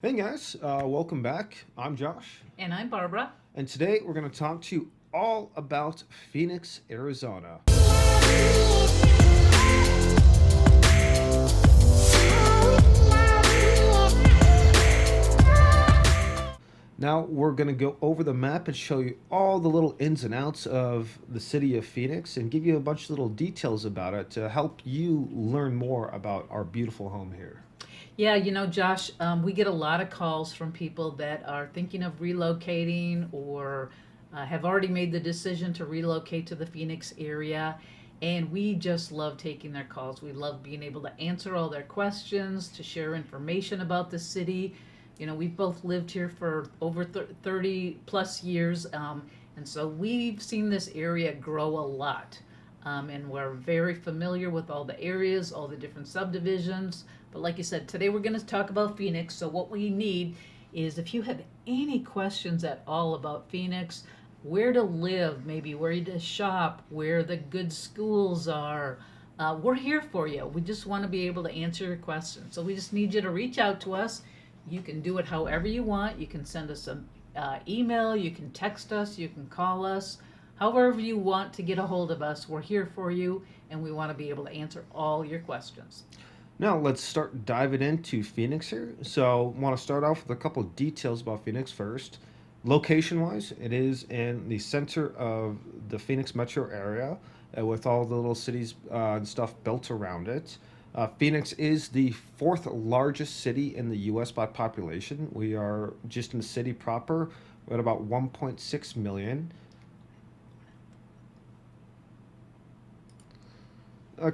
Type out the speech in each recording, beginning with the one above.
Hey guys, welcome back. I'm Josh, And I'm Barbara. and today we're going to talk to you all about Phoenix, Arizona. Now we're going to go over the map and show you all the little ins and outs of the city of Phoenix and give you a bunch of little details about it to help you learn more about our beautiful home here. Yeah, Josh, we get a lot of calls from people that are thinking of relocating or have already made the decision to relocate to the Phoenix area. And we just love taking their calls. We love being able to answer all their questions, to share information about the city. We've both lived here for over 30 plus years. And so we've seen this area grow a lot. And we're very familiar with all the areas, all the different subdivisions. But like you said, today we're going to talk about Phoenix. So what we need is if you have any questions at all about Phoenix, where to live, maybe where to shop, where the good schools are, we're here for you. We just want to be able to answer your questions. So we just need you to reach out to us. You can do it however you want. You can send us an email, you can text us, you can call us. However you want to get a hold of us, we're here for you, and we want to be able to answer all your questions. Now let's start diving into Phoenix here. So, want to start off with a couple of details about Phoenix first. Location wise, it is in the center of the Phoenix metro area with all the little cities and stuff built around it. Phoenix is the fourth largest city in the U.S. by population. We are just in the city proper at about 1.6 million.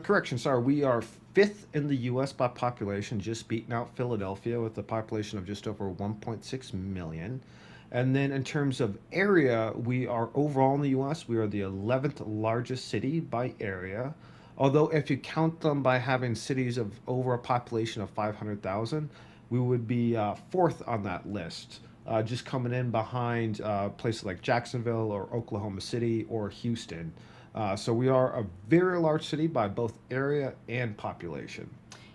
Correction, sorry. We are fifth in the U.S. by population, just beating out Philadelphia with a population of just over 1.6 million. And then in terms of area, we are overall in the U.S., we are the 11th largest city by area. Although, if you count them by having cities of over a population of 500,000, we would be fourth on that list, just coming in behind places like Jacksonville or Oklahoma City or Houston. So we are a very large city by both area and population.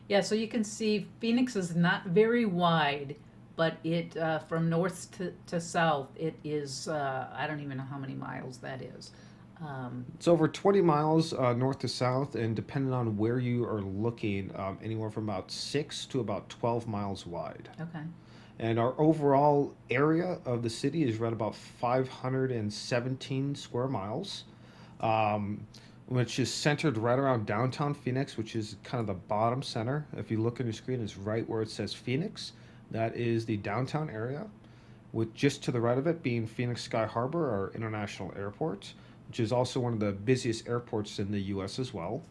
Yeah, so you can see Phoenix is not very wide, but it from north to south, it is, I don't even know how many miles that is. Um, It's over 20 miles north to south, and depending on where you are looking, anywhere from about 6 to about 12 miles wide. okay. And our overall area of the city is right about 517 square miles, um, which is centered right around downtown Phoenix, which is kind of the bottom center. If you look on your screen, it's right where it says Phoenix. That is the downtown area, with just to the right of it being Phoenix Sky Harbor, our international airport, which is also one of the busiest airports in the U.S. as well.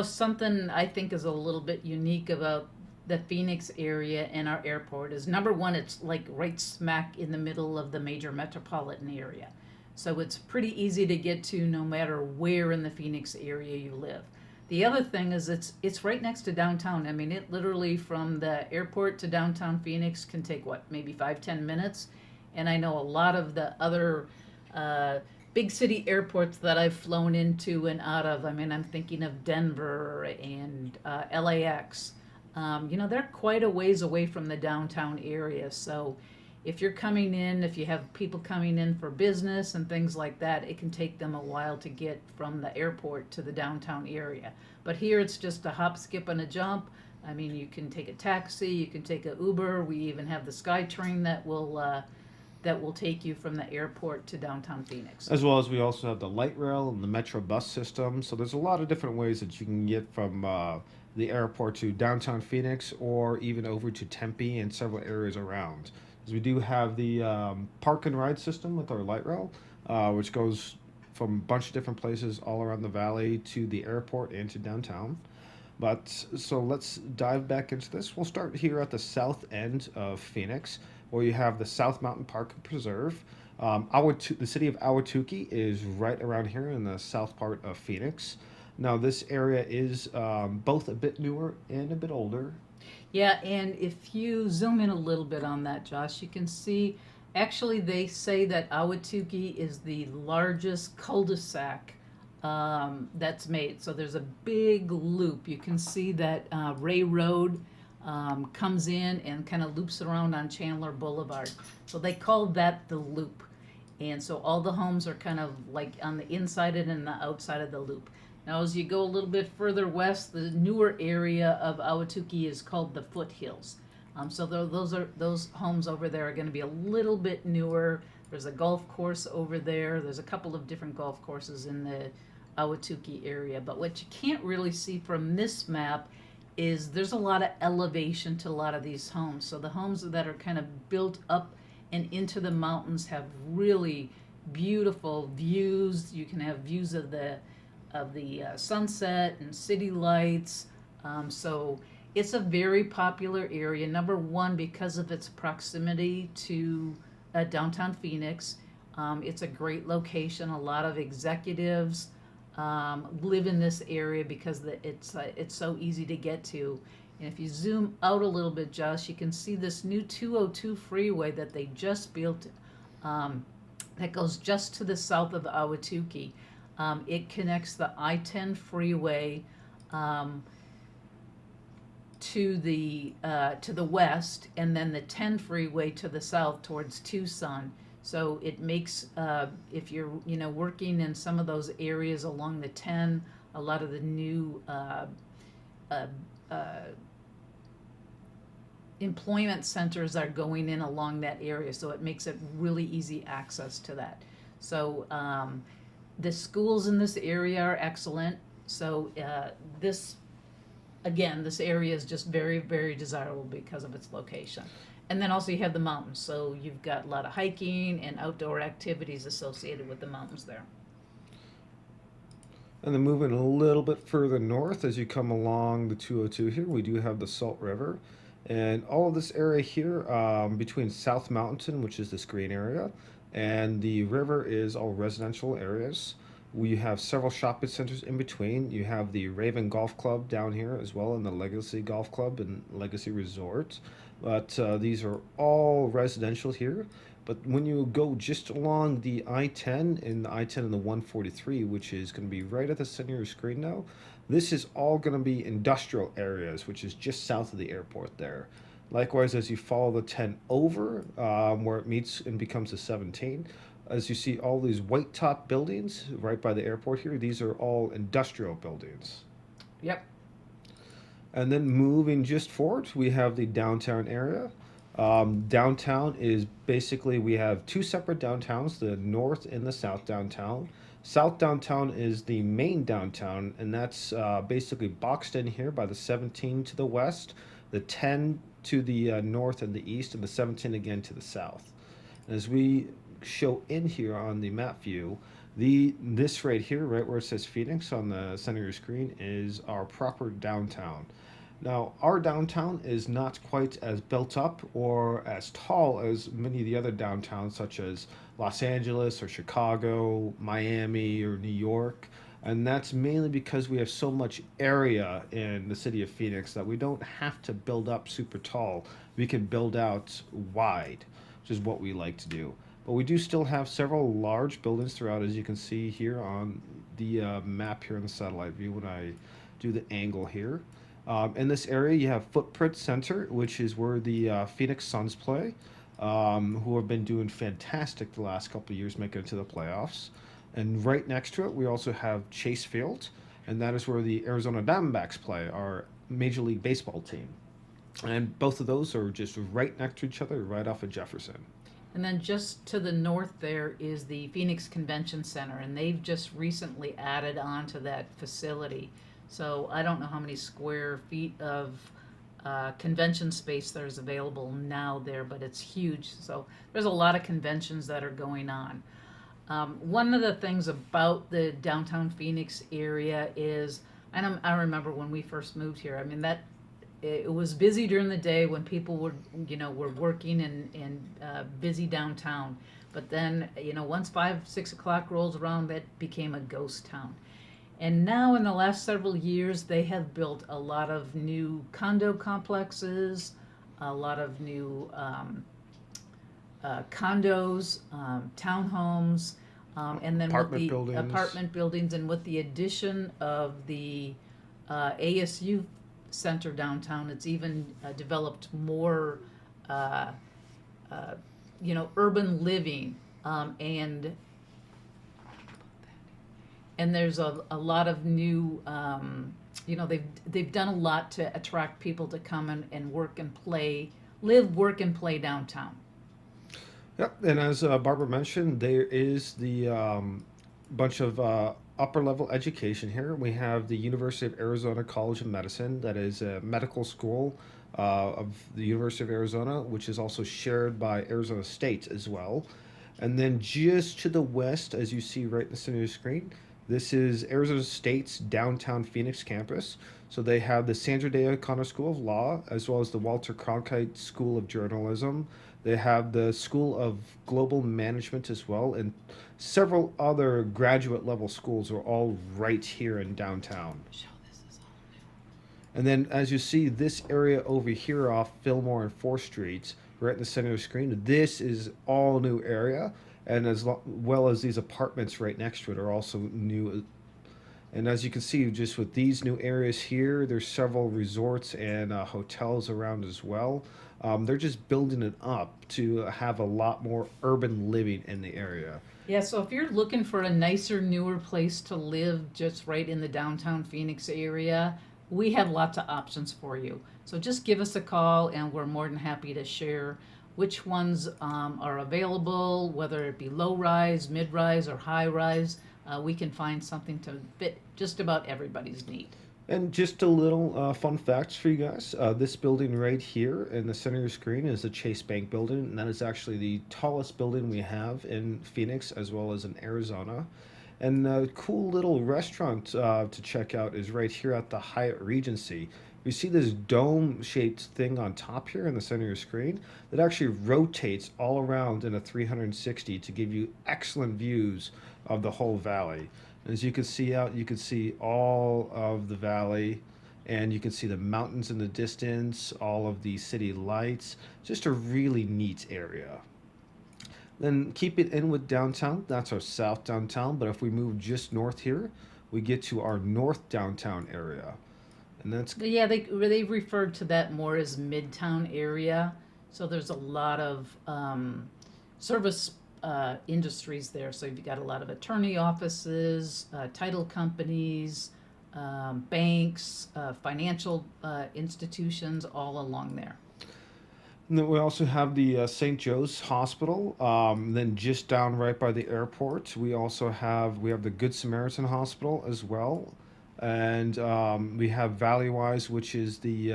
Something I think is a little bit unique about the Phoenix area and our airport is number one, it's like right smack in the middle of the major metropolitan area. So it's pretty easy to get to no matter where in the Phoenix area you live. The other thing is it's right next to downtown. I mean, it literally from the airport to downtown Phoenix can take what, maybe 5-10 minutes. And I know a lot of the other uh, big city airports that I've flown into and out of. I mean, I'm thinking of Denver and LAX. They're quite a ways away from the downtown area. So if you're coming in, if you have people coming in for business and things like that, it can take them a while to get from the airport to the downtown area. But here it's just a hop, skip, and a jump. I mean, you can take a taxi, you can take a Uber. We even have the SkyTrain that will take you from the airport to downtown Phoenix. As well as we also have the light rail and the metro bus system. So there's a lot of different ways that you can get from the airport to downtown Phoenix or even over to Tempe and several areas around. Because we do have the park and ride system with our light rail, which goes from a bunch of different places all around the valley to the airport and to downtown. But so let's dive back into this. We'll start here at the south end of Phoenix, where you have the South Mountain Park and Preserve. The city of Ahwatukee is right around here in the south part of Phoenix. Now, this area is both a bit newer and a bit older. Yeah, and if you zoom in a little bit on that, Josh, you can see actually they say that Awatuki is the largest cul-de-sac that's made. So there's a big loop. You can see that Ray Road comes in and kind of loops around on Chandler Boulevard. So they call that the loop. And so all the homes are kind of like on the inside and the outside of the loop. Now, as you go a little bit further west, the newer area of Ahwatukee is called the foothills. So those homes over there are going to be a little bit newer. There's a golf course over there. There's a couple of different golf courses in the Ahwatukee area. But what you can't really see from this map is there's a lot of elevation to a lot of these homes. So the homes that are kind of built up and into the mountains have really beautiful views. You can have views of the sunset and city lights. So it's a very popular area. Number one, because of its proximity to downtown Phoenix. It's a great location. A lot of executives live in this area because it's so easy to get to. And if you zoom out a little bit, Josh, you can see this new 202 freeway that they just built that goes just to the south of Ahwatukee. It connects the I-10 freeway to the west, and then the 10 freeway to the south towards Tucson. So it makes if you're working in some of those areas along the 10, a lot of the new employment centers are going in along that area, so it makes it really easy access to that. So the schools in this area are excellent. So this area is just very, very desirable because of its location. And then also you have the mountains, so you've got a lot of hiking and outdoor activities associated with the mountains there. And then moving a little bit further north as you come along the 202 here, we do have the Salt River. And all of this area here between South Mountain, which is this green area, and the river is all residential areas. We have several shopping centers in between. You have the Raven Golf Club down here as well, and the Legacy Golf Club and Legacy Resort. But these are all residential here. But when you go just along the I-10 and the I-10 and the 143, which is going to be right at the center of your screen now, this is all going to be industrial areas, which is just south of the airport there. Likewise, as you follow the 10 over, where it meets and becomes the 17, as you see all these white top buildings right by the airport here, these are all industrial buildings. Yep. And then moving just forward, we have the downtown area. Downtown is basically, we have two separate downtowns, the north and the south downtown. South downtown is the main downtown, and that's basically boxed in here by the 17 to the west, the 10 to the north and the east, and the 17 again to the south. And as we show in here on the map view, this right here, right where it says Phoenix on the center of your screen, is our proper downtown. Now, our downtown is not quite as built up or as tall as many of the other downtowns, such as Los Angeles or Chicago, Miami, or New York. And that's mainly because we have so much area in the city of Phoenix that we don't have to build up super tall. We can build out wide, which is what we like to do. But we do still have several large buildings throughout, as you can see here on the map here in the satellite view when I do the angle here. In this area, you have Footprint Center, which is where the Phoenix Suns play, who have been doing fantastic the last couple of years, making it to the playoffs. And right next to it, we also have Chase Field, and that is where the Arizona Diamondbacks play, our Major League Baseball team. And both of those are just right next to each other, right off of Jefferson. And then just to the north there is the Phoenix Convention Center, and they've just recently added on to that facility. So I don't know how many square feet of convention space there's available now there, but it's huge. So there's a lot of conventions that are going on. One of the things about the downtown Phoenix area is, and I remember when we first moved here, I mean, that it was busy during the day when people were working and busy downtown. But then, once 5-6 o'clock rolls around, that became a ghost town. And now in the last several years, they have built a lot of new condo complexes, a lot of new condos, townhomes, and then apartment buildings, and with the addition of the ASU center downtown. It's even developed more, uh, uh, urban living, and there's a lot of new, they've done a lot to attract people to come and work and play, live, work, and play downtown. Yep, and as Barbara mentioned, there is the bunch of upper level education here. We have the University of Arizona College of Medicine, that is a medical school of the University of Arizona, which is also shared by Arizona State as well. And then just to the west, as you see right in the center of the screen, this is Arizona State's downtown Phoenix campus. So they have the Sandra Day O'Connor School of Law, as well as the Walter Cronkite School of Journalism. They have the School of Global Management as well, and several other graduate level schools are all right here in downtown. And then, as you see, this area over here off Fillmore and 4th Streets, right in the center of the screen, this is all new area, and well as these apartments right next to it are also new. And as you can see, just with these new areas here, there's several resorts and hotels around as well. They're just building it up to have a lot more urban living in the area. Yeah, so if you're looking for a nicer, newer place to live just right in the downtown Phoenix area, we have lots of options for you. So just give us a call and we're more than happy to share which ones are available, whether it be low rise, mid rise, or high rise. We can find something to fit just about everybody's need. And just a little fun facts for you guys. This building right here in the center of your screen is the Chase Bank building, and that is actually the tallest building we have in Phoenix as well as in Arizona. And a cool little restaurant to check out is right here at the Hyatt Regency. You see this dome-shaped thing on top here in the center of your screen that actually rotates all around in a 360 to give you excellent views of the whole valley. As you can see out, you can see all of the valley, and you can see the mountains in the distance, all of the city lights. Just a really neat area. Then keep it in with downtown. That's our south downtown. But if we move just north here, we get to our north downtown area. And that's Yeah, they referred to that more as Midtown area. So there's a lot of service industries there. So you've got a lot of attorney offices, title companies, banks, financial institutions, all along there. And then we also have the St. Joe's Hospital. Then just down right by the airport, we have the Good Samaritan Hospital as well, and we have Valleywise, which is the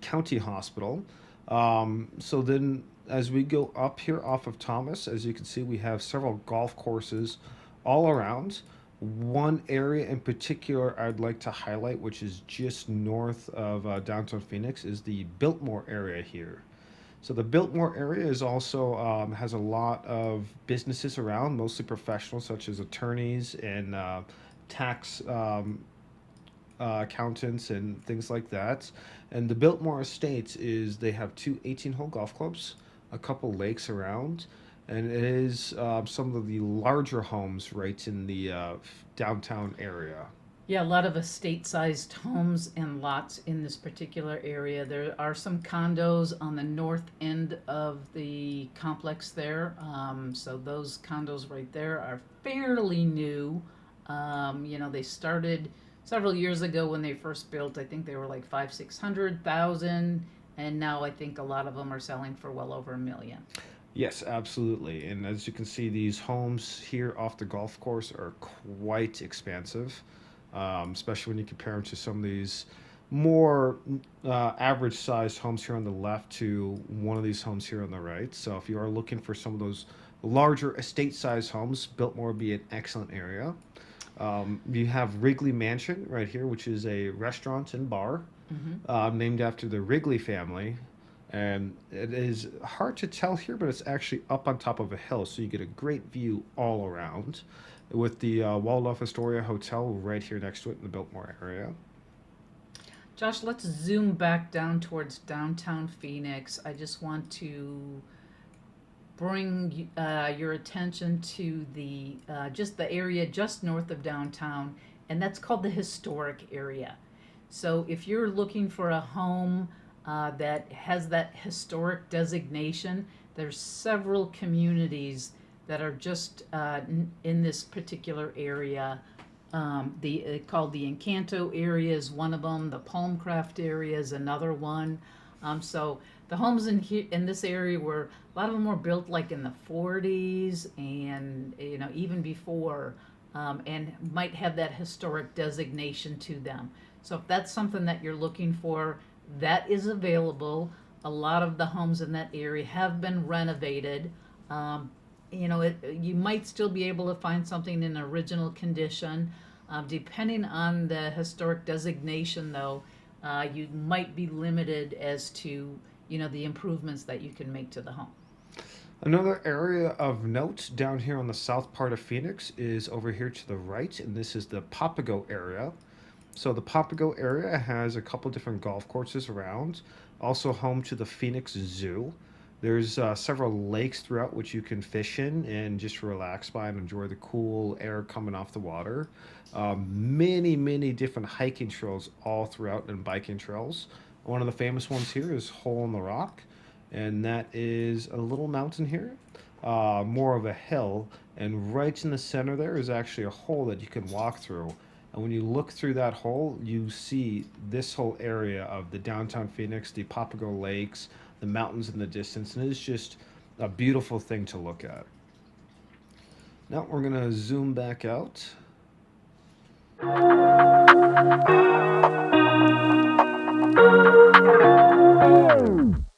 county hospital. So then, as we go up here off of Thomas, as you can see, we have several golf courses all around. One area in particular I'd like to highlight, which is just north of downtown Phoenix, is the Biltmore area here. So the Biltmore area is also has a lot of businesses around, mostly professionals such as attorneys and tax accountants and things like that. And the Biltmore Estates they have two 18-hole golf clubs, a couple lakes around, and it is some of the larger homes right in the downtown area. Yeah, a lot of estate-sized homes and lots in this particular area. There are some condos on the north end of the complex there. So those condos right there are fairly new. They started several years ago when they first built. I think they were like 600,000, and now I think a lot of them are selling for well over $1 million. Yes, absolutely. And as you can see, these homes here off the golf course are quite expansive, especially when you compare them to some of these more average sized homes here on the left to one of these homes here on the right. So if you are looking for some of those larger estate sized homes, Biltmore would be an excellent area. You have Wrigley Mansion right here, which is a restaurant and bar named after the Wrigley family. And it is hard to tell here, but it's actually up on top of a hill, so you get a great view all around with the Waldorf Astoria Hotel right here next to it in the Biltmore area. Josh, let's zoom back down towards downtown Phoenix. I just want to bring your attention to the just the area just north of downtown, and that's called the historic area. So if you're looking for a home that has that historic designation, there's several communities that are just in this particular area. Called the Encanto area is one of them. The Palmcraft area is another one. So the homes in this area were, a lot of them were built like in the 40s and even before, and might have that historic designation to them. So if that's something that you're looking for, that is available. A lot of the homes in that area have been renovated. Um, you might still be able to find something in original condition. Depending on the historic designation, though, you might be limited as to the improvements that you can make to the home. Another area of note down here on the south part of Phoenix is over here to the right, and this is the Papago area. So the Papago area has a couple different golf courses around, also home to the Phoenix Zoo. There's several lakes throughout which you can fish in and just relax by and enjoy the cool air coming off the water. Many different hiking trails all throughout and biking trails. One of the famous ones here is Hole in the Rock, and that is a little mountain here, more of a hill, and right in the center there is actually a hole that you can walk through. And when you look through that hole, you see this whole area of the downtown Phoenix, the Papago Lakes, the mountains in the distance, and it is just a beautiful thing to look at. Now we're gonna zoom back out.